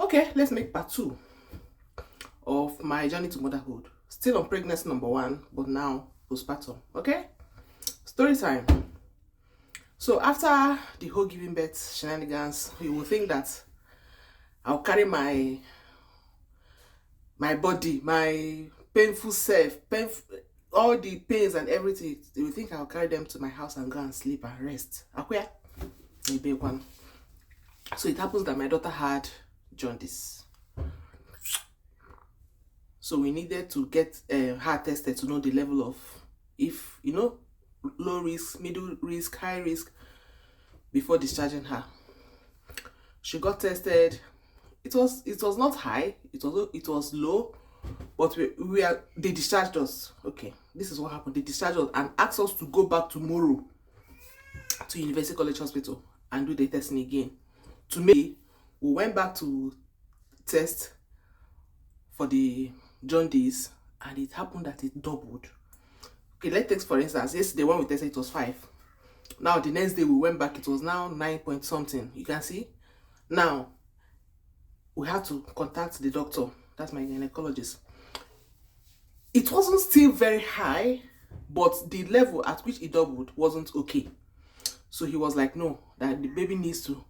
Okay, let's make part 2 of my journey to motherhood. Still on pregnancy number 1, but now postpartum. Okay? Story time. So after the whole giving birth shenanigans, you will think that I'll carry my body, my painful self, all the pains and everything. You will think I'll carry them to my house and go and sleep and rest. Akwea? Maybe one. So it happens that my daughter had jaundice. So we needed to get her tested to know the level of, if low risk, middle risk, high risk, before discharging her. She got tested. It was not high. It was low, but they discharged us. Okay, this is what happened. They discharged us and asked us to go back tomorrow to University College Hospital and do the testing again. We went back to test for the jaundice, and it happened that it doubled. Okay, let's take for instance, yesterday when we tested it was 5. Now the next day we went back, it was now 9 point something. You can see. Now we had to contact the doctor, that's my gynecologist. It wasn't still very high, but the level at which it doubled wasn't okay. So he was like, no, that the baby needs to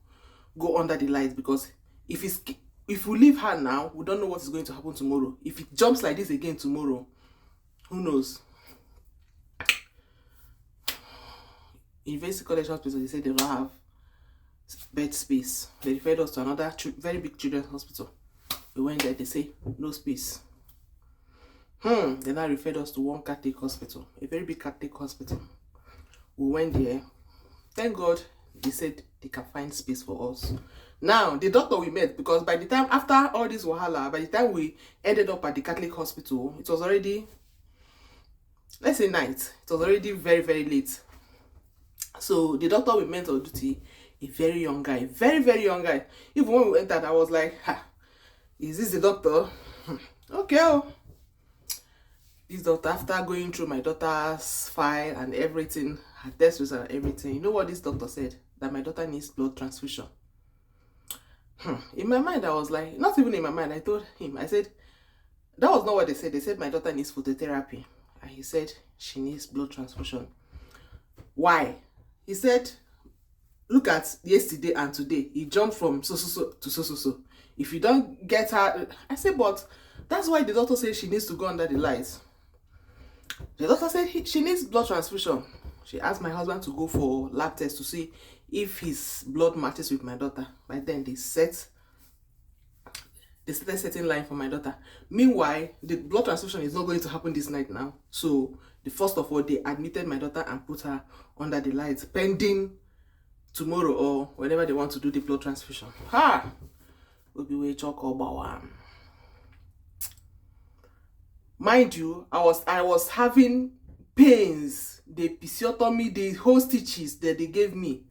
go under the light, because if we leave her now, we don't know what is going to happen tomorrow. If it jumps like this again tomorrow, who knows? University College Hospital, they said they don't have bed space. They referred us to another very big children's hospital. We went there, they say no space. They now referred us to one Catholic hospital, a very big Catholic hospital. We went there. Thank God they said they can find space for us. Now, the doctor we met, because by the time, after all this wahala, by the time we ended up at the Catholic hospital, it was already, let's say night. It was already very, very late. So the doctor we met on duty, a very young guy, very, very young guy. Even when we entered, I was like, is this the doctor? Okay. This doctor, after going through my daughter's file and everything, her test results and everything, you know what this doctor said? That my daughter needs blood transfusion. In my mind, I was like, not even in my mind, I told him, I said, that was not what they said. They said my daughter needs phototherapy. And he said she needs blood transfusion. Why? He said, look at yesterday and today. He jumped from so to so. If you don't get her, I said, but that's why the doctor said she needs to go under the lights. The doctor said she needs blood transfusion. She asked my husband to go for lab test to see if his blood matches with my daughter. By then they started setting line for my daughter. Meanwhile, the blood transfusion is not going to happen this night now. So the first of all, they admitted my daughter and put her under the lights, pending tomorrow or whenever they want to do the blood transfusion. Mind you, I was having pains, the episiotomy, the whole stitches that they gave me.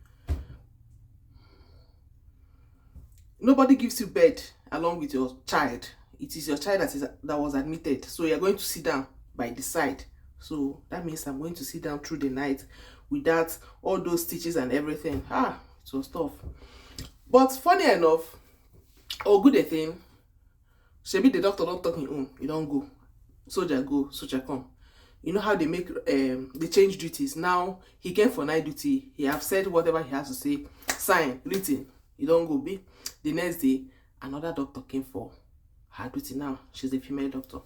Nobody gives you bed along with your child. It is your child that was admitted. So you're going to sit down by the side. So that means I'm going to sit down through the night with that, all those stitches and everything. It was tough. But funny enough, good a thing, maybe the doctor don't talk in own, you don't go. Soldier go, soldier come. You know how they make they change duties. Now he came for night duty. He have said whatever he has to say. Sign, written. You don't go. Be the next day, another doctor came for her duty. Now she's a female doctor.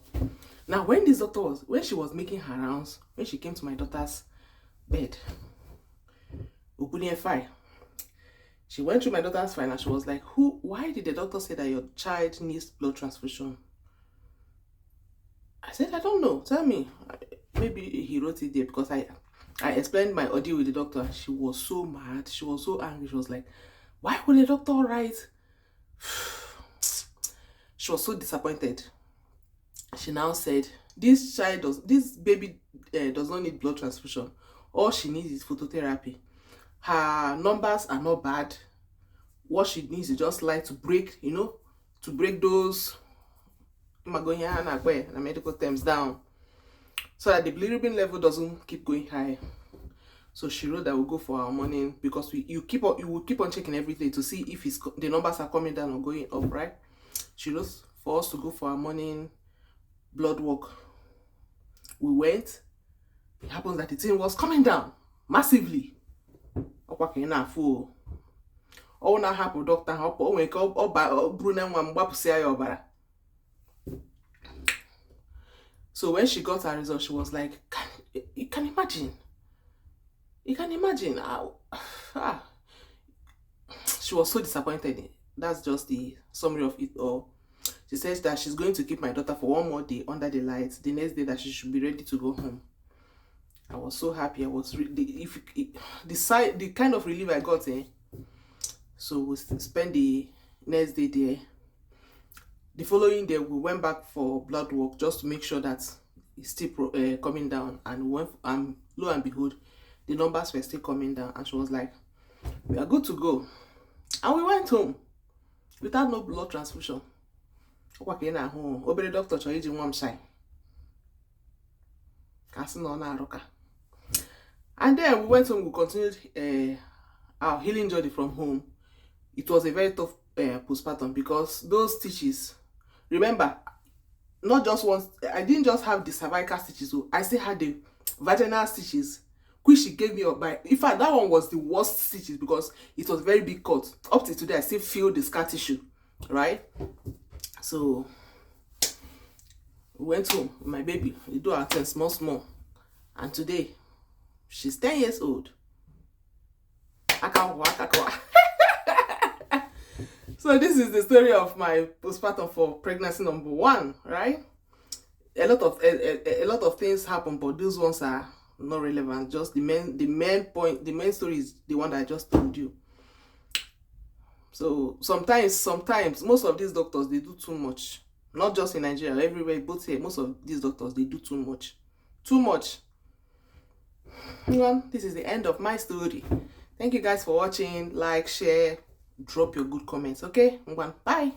Now when she was making her rounds, when she came to my daughter's bed, she went through my daughter's file and she was like, why did the doctor say that your child needs blood transfusion? I said, I don't know. Tell me. Maybe he wrote it there, because I explained my ordeal with the doctor. She was so mad. She was so angry. She was like, why would the doctor write? She was so disappointed. She now said, this baby does not need blood transfusion. All she needs is phototherapy. Her numbers are not bad. What she needs is just like to break, to break those medical terms down, so that the bilirubin level doesn't keep going high. So she wrote that we'll go for our morning, because you will keep on checking every day to see if the numbers are coming down or going up, right? she wrote for us to go for our morning blood work. We went. It happens that the thing was coming down massively. Oh, na hapụ doctor ha o nwere ka ọ bụrụ na nwa m gbapụsịa ya ọbara. So when she got her result, she was like, you can imagine. You can imagine how she was so disappointed. That's just the summary of it all. She says that she's going to keep my daughter for one more day under the lights. The next day that she should be ready to go home. I was so happy. I was the kind of relief I got. So we spent the next day there. The following day, we went back for blood work just to make sure that it's still coming down. And lo and behold, the numbers were still coming down. And she was like, we are good to go. And we went home without no blood transfusion. Obere doctor chọrọ iji nwa m shine. Kasị na ọ na-arụka. And then we went home, we continued our healing journey from home. It was a very tough postpartum because those stitches, remember, not just once, I didn't just have the cervical stitches, so I still had the vaginal stitches, which she gave me up by. In fact, that one was the worst stitches because it was very big cut. Up to today, I still feel the scar tissue, right? So we went home with my baby. We do our things small. And today, she's 10 years old. So this is the story of my postpartum for pregnancy number 1, right? A lot of things happen, but those ones are not relevant. Just the main point, the main story is the one that I just told you. So sometimes most of these doctors, they do too much. Not just in Nigeria, everywhere, both here, most of these doctors, they do too much. Too much. This is the end of my story. Thank you guys for watching. Like, share, drop your good comments. Okay? Bye.